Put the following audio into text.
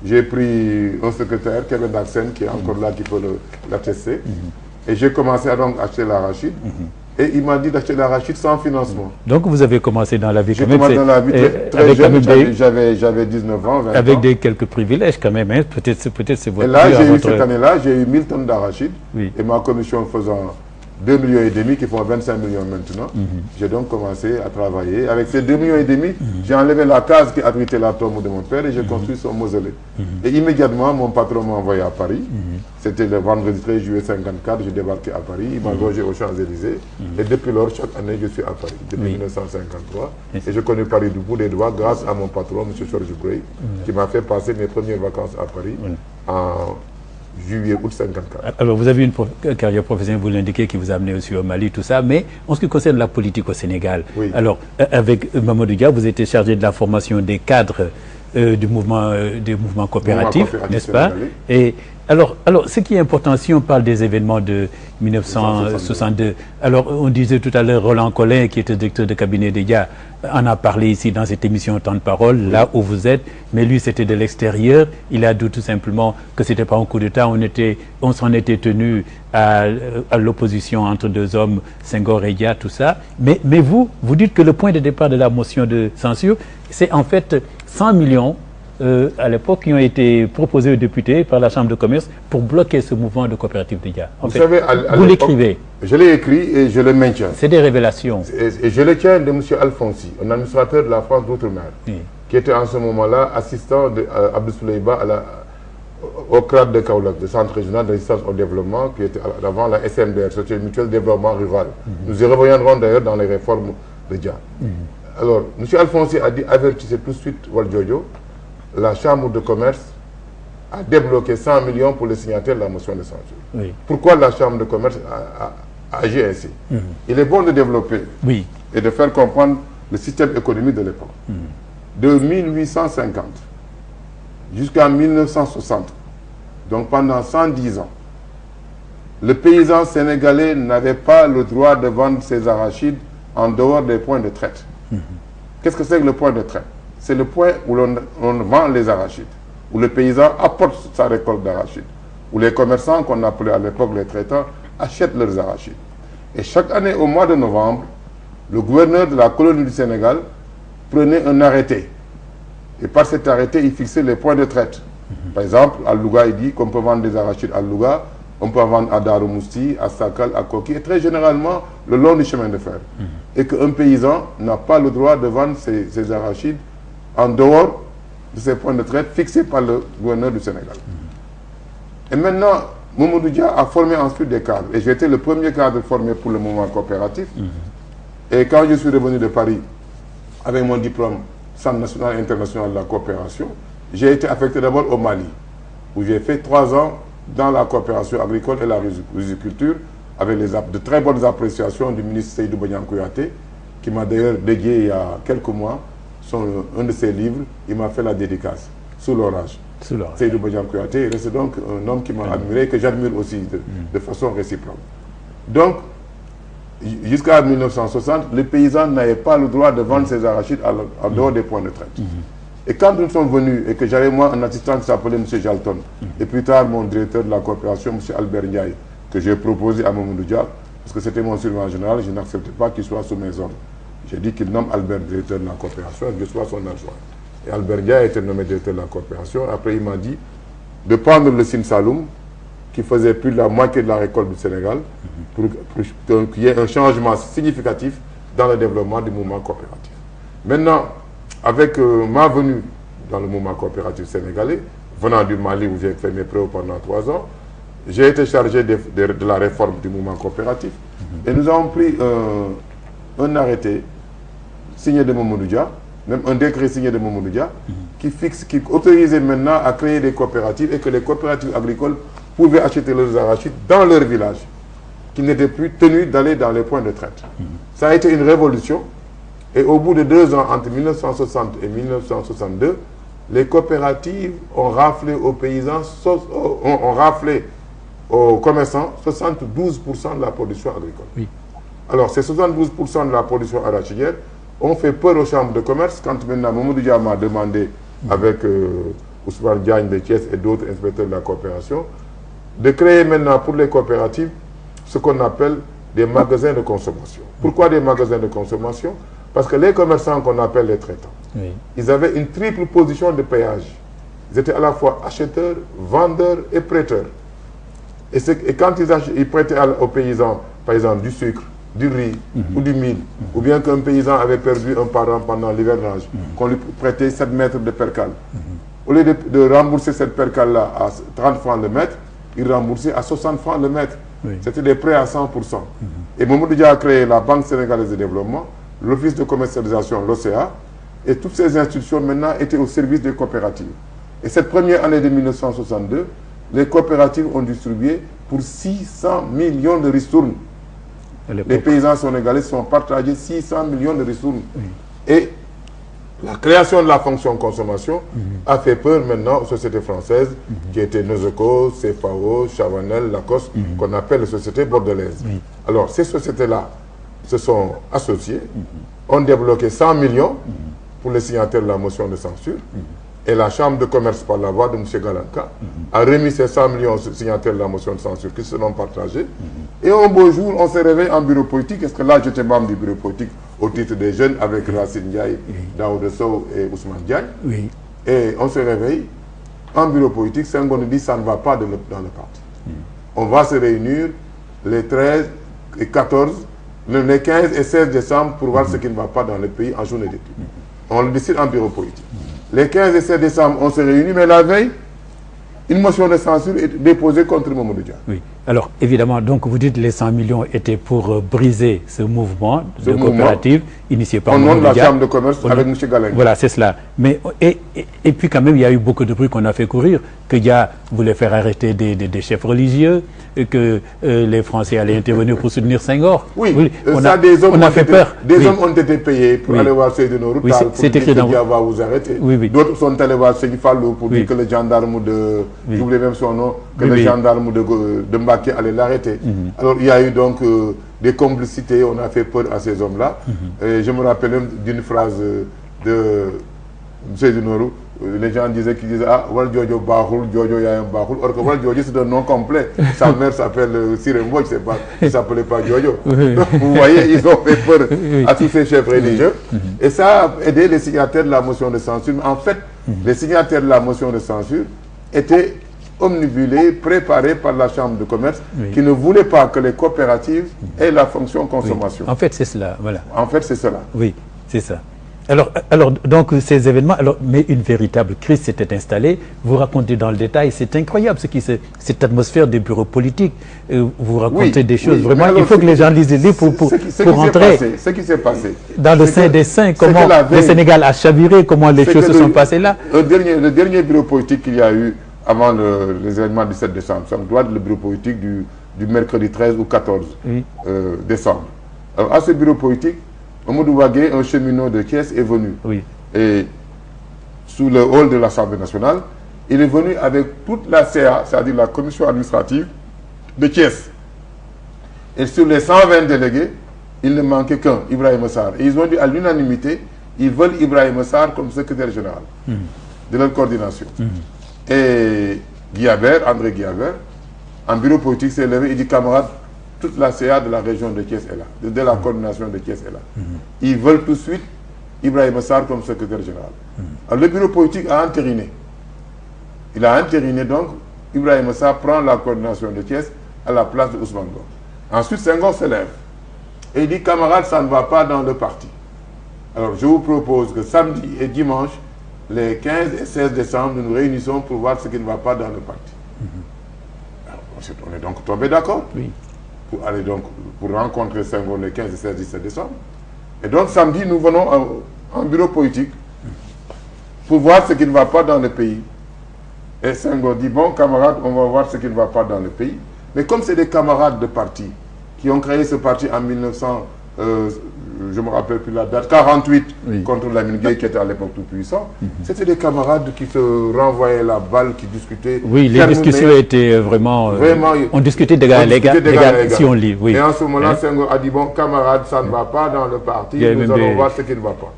J'ai pris un secrétaire, Kevin Daxen, qui est encore là, qui peut l'attester. Et j'ai commencé à donc acheter l'arachide. Et il m'a dit d'acheter l'arachide sans financement. Donc vous avez commencé dans la vie quand même. J'ai commencé dans la vie très jeune, j'avais 19 ans, 20 avec ans. Des quelques privilèges quand même, hein. Peut-être c'est votre... Et là, j'ai eu cette année-là, j'ai eu 1000 tonnes d'arachide. Oui. Et ma commission faisant 2,5 millions qui font 25 millions maintenant. J'ai donc commencé à travailler. Avec ces 2,5 millions, j'ai enlevé la case qui abritait la tombe de mon père et j'ai construit son mausolée. Et immédiatement, mon patron m'a envoyé à Paris. C'était le vendredi 13 juillet 1954, j'ai débarqué à Paris. Il m'a logé aux Champs-Élysées. Et depuis lors, chaque année, je suis à Paris, depuis 1953. Et je connais Paris du bout des doigts grâce à mon patron, M. Georges Gray, qui m'a fait passer mes premières vacances à Paris en juillet, août 1954. Alors, vous avez une carrière professionnelle, vous l'indiquez, qui vous a amené aussi au Mali, tout ça. Mais en ce qui concerne la politique au Sénégal, alors, avec Mamadou Dia, vous étiez chargé de la formation des cadres du mouvement coopératif, n'est-ce pas? Et alors, ce qui est important, si on parle des événements de 1962, alors on disait tout à l'heure, Roland Collin, qui était directeur de cabinet de Dia, en a parlé ici dans cette émission Temps de parole, là où vous êtes, mais lui c'était de l'extérieur. Il a dit tout simplement que c'était pas un coup d'État, on s'en était tenu à l'opposition entre deux hommes, Senghor et Dia, tout ça. Mais vous dites que le point de départ de la motion de censure, c'est en fait 100 millions à l'époque qui ont été proposés aux députés par la Chambre de commerce pour bloquer ce mouvement de coopérative de Dia. Vous savez, vous l'écrivez. Je l'ai écrit et je le maintiens. C'est des révélations. Et je le tiens de M. Alfonsi, un administrateur de la France d'outre-mer, qui était en ce moment-là assistant d'Abdou Souleyba au CRAD de Kaolack, le Centre régional d'assistance au développement, qui était avant la SMDR, Société mutuelle de développement rural. Nous y reviendrons d'ailleurs dans les réformes de Dia. Alors, M. Alfonsi a dit, avertissez tout de suite Waljojo, la Chambre de commerce a débloqué 100 millions pour les signataires de la motion de censure. Pourquoi la Chambre de commerce a agi ainsi? Il est bon de développer et de faire comprendre le système économique de l'époque. De 1850 jusqu'à 1960, donc pendant 110 ans, le paysan sénégalais n'avait pas le droit de vendre ses arachides en dehors des points de traite. Qu'est-ce que c'est que le point de traite? C'est le point où on vend les arachides, où le paysan apporte sa récolte d'arachides, où les commerçants, qu'on appelait à l'époque les traitants, achètent leurs arachides. Et chaque année, au mois de novembre, le gouverneur de la colonie du Sénégal prenait un arrêté. Et par cet arrêté, il fixait les points de traite. Par exemple, à Louga, il dit qu'on peut vendre des arachides à Louga, on peut en vendre à Darou-Mousty, à Sakal, à Koki, et très généralement le long du chemin de fer. Et qu'un paysan n'a pas le droit de vendre ses arachides en dehors de ces points de traite fixés par le gouverneur du Sénégal. Et maintenant, Mamadou Dia a formé ensuite des cadres. Et j'ai été le premier cadre formé pour le mouvement coopératif. Et quand je suis revenu de Paris, avec mon diplôme Centre national et international de la coopération, j'ai été affecté d'abord au Mali, où j'ai fait 3 ans dans la coopération agricole et la riziculture, avec de très bonnes appréciations du ministre Seydou Badian Kouyaté, qui m'a d'ailleurs dédié il y a quelques mois un de ses livres. Il m'a fait la dédicace, Sous l'orage. Seydou Badian Kouyaté reste donc un homme qui m'a admiré, que j'admire aussi de façon réciproque. Donc, jusqu'à 1960, les paysans n'avaient pas le droit de vendre ses arachides en dehors des points de traite. Et quand nous sommes venus, et que j'avais moi un assistant qui s'appelait M. Jalton, et plus tard mon directeur de la coopération, M. Albert Ndiaye, que j'ai proposé à Mamadou Dia, parce que c'était mon surveillant général, je n'acceptais pas qu'il soit sous mes ordres. J'ai dit qu'il nomme Albert directeur de la coopération et que je sois son adjoint. Et Albert Ndiaye a été nommé directeur de la coopération. Après, il m'a dit de prendre le Sine Saloum, qui faisait plus de la moitié de la récolte du Sénégal, pour qu'il y ait un changement significatif dans le développement du mouvement coopératif. Maintenant, avec ma venue dans le mouvement coopératif sénégalais, venant du Mali où j'ai fait mes preuves pendant 3 ans, j'ai été chargé de la réforme du mouvement coopératif. Et nous avons pris un arrêté signé de Mamadou Dia, même un décret signé de Mamadou Dia, qui autorisait maintenant à créer des coopératives et que les coopératives agricoles pouvaient acheter leurs arachides dans leur village, qui n'étaient plus tenus d'aller dans les points de traite. Ça a été une révolution. Et au bout de 2 ans, entre 1960 et 1962, les coopératives ont raflé aux paysans, ont raflé aux commerçants 72% de la production agricole. Alors, ces 72% de la production arachidière ont fait peur aux chambres de commerce quand maintenant Mamadou Dia m'a demandé, avec Ousmane Diagne de Thiès et d'autres inspecteurs de la coopération, de créer maintenant pour les coopératives ce qu'on appelle des magasins de consommation. Pourquoi des magasins de consommation? Parce que les commerçants qu'on appelle les traitants, ils avaient une triple position de péage. Ils étaient à la fois acheteurs, vendeurs et prêteurs. Et quand ils prêtaient aux paysans, par exemple, du sucre, du riz ou du mil, ou bien qu'un paysan avait perdu un parent pendant l'hivernage, qu'on lui prêtait 7 mètres de percale. Au lieu de rembourser cette percale-là à 30 francs le mètre, il remboursait à 60 francs le mètre. C'était des prêts à 100%. Et Mamadou Dia a créé la Banque sénégalaise de développement, l'Office de commercialisation, l'OCA, et toutes ces institutions maintenant étaient au service des coopératives. Et cette première année de 1962, les coopératives ont distribué pour 600 millions de ristournes. Les paysans sénégalais sont partagés 600 millions de ristournes. Et la création de la fonction consommation a fait peur maintenant aux sociétés françaises qui étaient Nozeco, CFAO, Chavanel, Lacoste, qu'on appelle les sociétés bordelaises. Alors ces sociétés-là se sont associées, ont débloqué 100 millions pour les signataires de la motion de censure. Et la Chambre de commerce, par la voix de M. Galanka, a remis ces 100 millions aux signataires de la motion de censure qui se sont partagés. Et un beau jour, on s'est réveillé en bureau politique. Est-ce que là, j'étais membre du bureau politique au titre des jeunes avec Racine Ndiaye, Daouda Sow et Ousmane Diagne. Et on se réveille en bureau politique. Senghor nous dit ça ne va pas dans le parti. On va se réunir les 13 et 14, les 15 et 16 décembre pour voir ce qui ne va pas dans le pays en journée d'études. On le décide en bureau politique. Les 15 et 16 décembre, on se réunit, mais la veille, une motion de censure est déposée contre Mamadou Dia. Oui. Alors, évidemment, donc vous dites que les 100 millions étaient pour briser ce mouvement de coopérative initié par Mamadou Dia. Au nom de la Chambre de commerce avec M. Galenga. Voilà, c'est cela. Mais, et puis quand même, il y a eu beaucoup de bruit qu'on a fait courir, que Dia voulait faire arrêter des chefs religieux, que les Français allaient intervenir pour soutenir Senghor. Oui, on a fait peur. Des hommes ont été payés pour aller voir Seydou Nourou pour dire que Dia va vous arrêter. D'autres sont allés voir Seigneur Fallou pour dire que le gendarme de... J'oublie même son nom, que le gendarme de Mbaké allait l'arrêter. Alors il y a eu donc des complicités, on a fait peur à ces hommes-là. Et je me rappelle même d'une phrase de Seydou Nourou. Les gens disaient ah, Wal Jojo Bahoul, Jojo Yayam Bahoul. Or que Wal Jojo c'est un nom complet. Sa mère s'appelle Sirembo, il ne s'appelait pas Jojo. Donc, vous voyez, ils ont fait peur à tous ces chefs religieux. Et ça a aidé les signataires de la motion de censure. En fait, les signataires de la motion de censure étaient omnibulés, préparés par la Chambre de commerce, qui ne voulait pas que les coopératives aient la fonction consommation. En fait, c'est cela, voilà. En fait, c'est cela. Oui, c'est ça. Alors, donc, ces événements, mais une véritable crise s'était installée. Vous racontez dans le détail, c'est incroyable, cette atmosphère des bureaux politiques. Vous racontez des choses, vraiment, alors, il faut que les gens lisent les livres pour rentrer. Ce qui s'est passé. Dans le sein des saints, comment le Sénégal a chaviré, comment les choses se sont passées là. Le dernier bureau politique qu'il y a eu avant les événements du 7 décembre, ça doit être le bureau politique du mercredi 13 ou 14 décembre. Alors, à ce bureau politique, Mamadou Wagué, un cheminot de Thiès, est venu. Et sous le hall de l'Assemblée nationale, il est venu avec toute la CA, c'est-à-dire la commission administrative de Thiès. Et sur les 120 délégués, il ne manquait qu'un, Ibrahima Sarr. Et ils ont dit à l'unanimité, ils veulent Ibrahima Sarr comme secrétaire général de leur coordination. Et André Guillabert, en bureau politique, s'est levé, il dit, camarades, toute la CA de la région de Thiès est là, de la coordination de Thiès est là. Ils veulent tout de suite Ibrahima Sarr comme secrétaire général. Alors le bureau politique a entériné. Il a entériné donc, Ibrahima Sarr prend la coordination de Thiès à la place de Ousmane Ngom. Ensuite, Senghor se lève et il dit, camarades, ça ne va pas dans le parti. Alors je vous propose que samedi et dimanche, les 15 et 16 décembre, nous nous réunissons pour voir ce qui ne va pas dans le parti. Alors, on est donc tombé d'accord. Pour aller donc pour rencontrer Senghor les 15 et 16 17 décembre. Et donc samedi, nous venons en bureau politique pour voir ce qui ne va pas dans le pays. Et Senghor dit, bon camarades, on va voir ce qui ne va pas dans le pays. Mais comme c'est des camarades de parti qui ont créé ce parti en 1900, je ne me rappelle plus la date, 48, contre Lamine Gueye qui était à l'époque tout puissant, c'était des camarades qui se renvoyaient la balle, qui discutaient. Oui, les discussions étaient vraiment on discutait d'égal si on lit. Et en ce moment-là, Senghor a dit, bon camarades, ça ne va pas dans le parti, nous allons voir ce qui ne va pas.